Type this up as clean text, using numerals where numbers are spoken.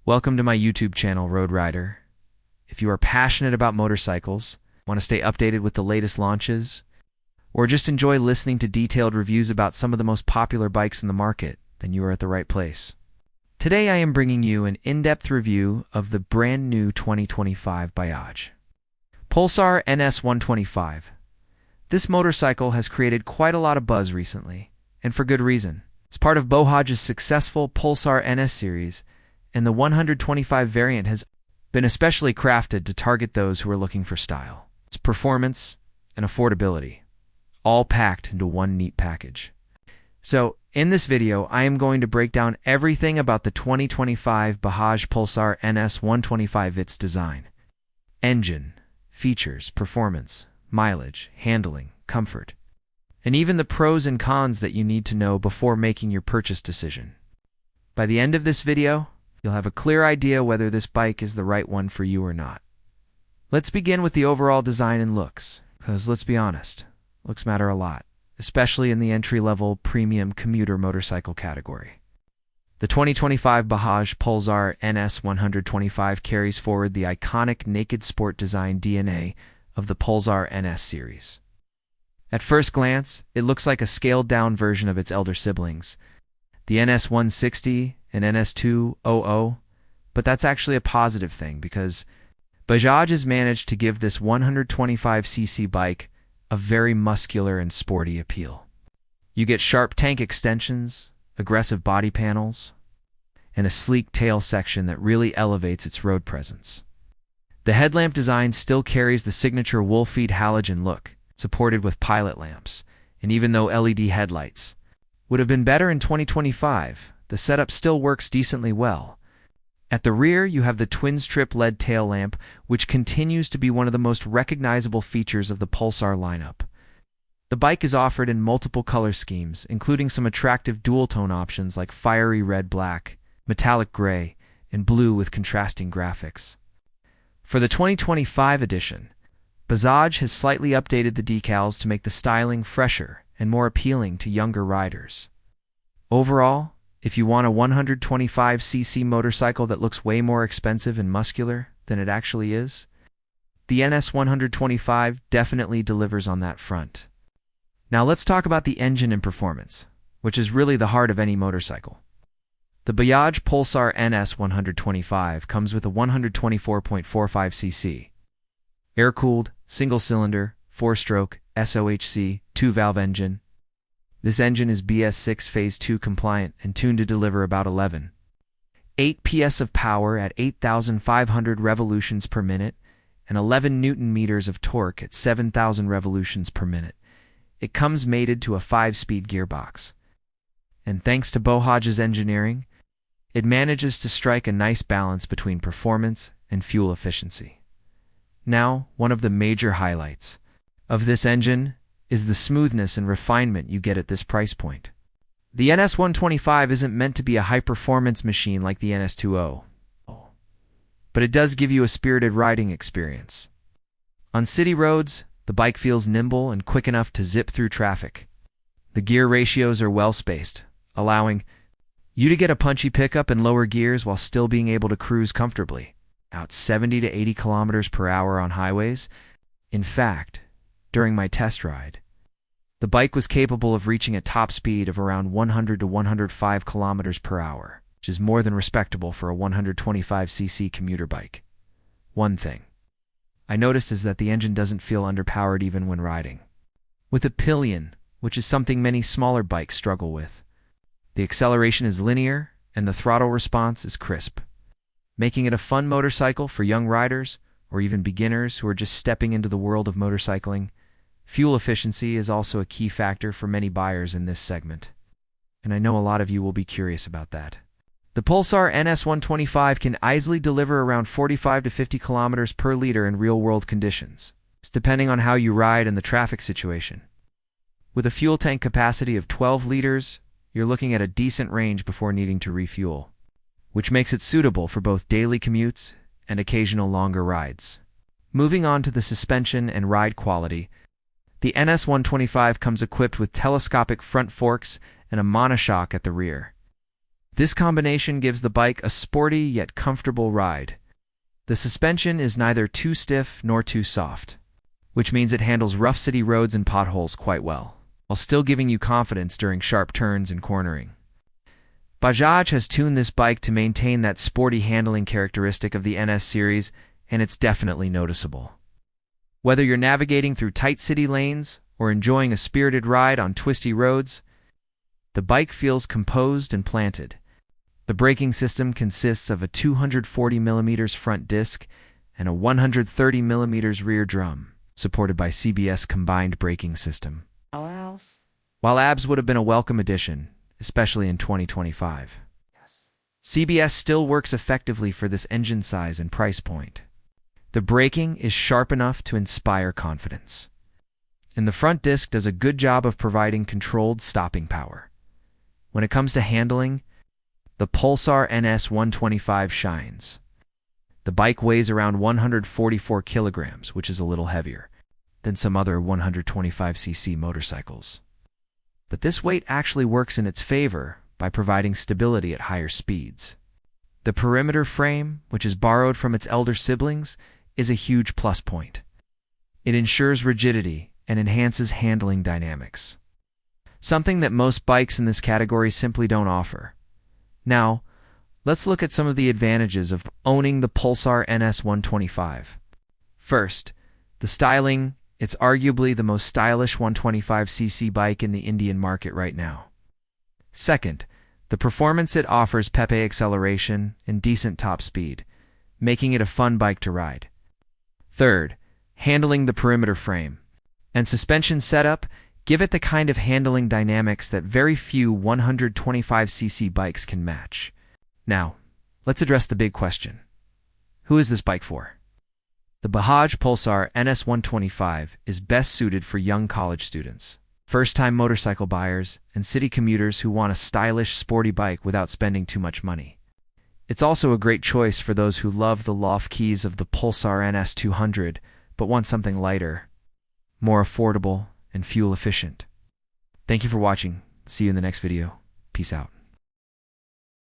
Welcome to my YouTube channel, Road Rider. If you are passionate about motorcycles, want to stay updated with the latest launches, or just enjoy listening to detailed reviews about some of the most popular bikes in the market, then you are at the right place. Today I am bringing you an in-depth review of the brand new 2025 Bajaj Pulsar NS125. This motorcycle has created quite a lot of buzz recently, and for good reason. It's part of Bajaj's successful Pulsar NS series, and the 125 variant has been especially crafted to target those who are looking for style, its performance, and affordability, all packed into one neat package. So, in this video, I am going to break down everything about the 2025 Bajaj Pulsar NS125, its design, engine, features, performance, mileage, handling, comfort, and even the pros and cons that you need to know before making your purchase decision. By the end of this video, you'll have a clear idea whether this bike is the right one for you or not. Let's begin with the overall design and looks, because let's be honest, looks matter a lot, especially in the entry-level premium commuter motorcycle category. The 2025 Bajaj Pulsar NS125 carries forward the iconic naked sport design DNA of the Pulsar NS series. At first glance, it looks like a scaled-down version of its elder siblings, the NS160 and NS200, but that's actually a positive thing because Bajaj has managed to give this 125cc bike a very muscular and sporty appeal. You get sharp tank extensions, aggressive body panels, and a sleek tail section that really elevates its road presence. The headlamp design still carries the signature wolf-feed halogen look, supported with pilot lamps, and even though LED headlights would have been better in 2025, the setup still works decently well. At the rear, you have the twin-strip LED tail lamp, which continues to be one of the most recognizable features of the Pulsar lineup. The bike is offered in multiple color schemes, including some attractive dual-tone options like fiery red-black, metallic gray, and blue with contrasting graphics. For the 2025 edition, Bajaj has slightly updated the decals to make the styling fresher and more appealing to younger riders. Overall, if you want a 125cc motorcycle that looks way more expensive and muscular than it actually is, the NS125 definitely delivers on that front. Now let's talk about the engine and performance, which is really the heart of any motorcycle. The Bajaj Pulsar NS125 comes with a 124.45cc, air-cooled, single-cylinder, 4-stroke, SOHC, 2-valve engine. This engine is BS6 Phase 2 compliant and tuned to deliver about 8 PS of power at 8,500 revolutions per minute and 11 Newton meters of torque at 7,000 revolutions per minute. It comes mated to a 5-speed gearbox. And thanks to Bajaj's engineering, it manages to strike a nice balance between performance and fuel efficiency. Now, one of the major highlights of this engine is the smoothness and refinement you get at this price point. The NS125 isn't meant to be a high-performance machine like the NS200, but it does give you a spirited riding experience. On city roads, the bike feels nimble and quick enough to zip through traffic. The gear ratios are well-spaced, allowing you to get a punchy pickup in lower gears while still being able to cruise comfortably, out 70 to 80 kilometers per hour on highways. In fact, during my test ride, the bike was capable of reaching a top speed of around 100 to 105 kilometers per hour, which is more than respectable for a 125cc commuter bike. One thing I noticed is that the engine doesn't feel underpowered even when riding. With a pillion, which is something many smaller bikes struggle with, the acceleration is linear and the throttle response is crisp, making it a fun motorcycle for young riders or even beginners who are just stepping into the world of motorcycling. Fuel efficiency is also a key factor for many buyers in this segment, and I know a lot of you will be curious about that. The Pulsar NS125 can easily deliver around 45 to 50 kilometers per liter in real-world conditions, depending on how you ride and the traffic situation. With a fuel tank capacity of 12 liters, you're looking at a decent range before needing to refuel, which makes it suitable for both daily commutes and occasional longer rides. Moving on to the suspension and ride quality, the NS125 comes equipped with telescopic front forks and a monoshock at the rear. This combination gives the bike a sporty yet comfortable ride. The suspension is neither too stiff nor too soft, which means it handles rough city roads and potholes quite well, while still giving you confidence during sharp turns and cornering. Bajaj has tuned this bike to maintain that sporty handling characteristic of the NS series, and it's definitely noticeable. Whether you're navigating through tight city lanes or enjoying a spirited ride on twisty roads, the bike feels composed and planted. The braking system consists of a 240mm front disc and a 130mm rear drum, supported by CBS combined braking system. While ABS would have been a welcome addition, especially in 2025. CBS still works effectively for this engine size and price point. The braking is sharp enough to inspire confidence, and the front disc does a good job of providing controlled stopping power. When it comes to handling, the Pulsar NS125 shines. The bike weighs around 144 kilograms, which is a little heavier than some other 125cc motorcycles. But this weight actually works in its favor by providing stability at higher speeds. The perimeter frame, which is borrowed from its elder siblings, is a huge plus point. It ensures rigidity and enhances handling dynamics, something that most bikes in this category simply don't offer. Now, let's look at some of the advantages of owning the Pulsar NS125. First, the styling. It's arguably the most stylish 125cc bike in the Indian market right now. Second, the performance. It offers pepe acceleration and decent top speed, making it a fun bike to ride. Third, handling. The perimeter frame and suspension setup give it the kind of handling dynamics that very few 125cc bikes can match. Now, let's address the big question. Who is this bike for? The Bajaj Pulsar NS125 is best suited for young college students, first-time motorcycle buyers, and city commuters who want a stylish, sporty bike without spending too much money. It's also a great choice for those who love the loft keys of the Pulsar NS200 but want something lighter, more affordable, and fuel efficient. Thank you for watching. See you in the next video. Peace out.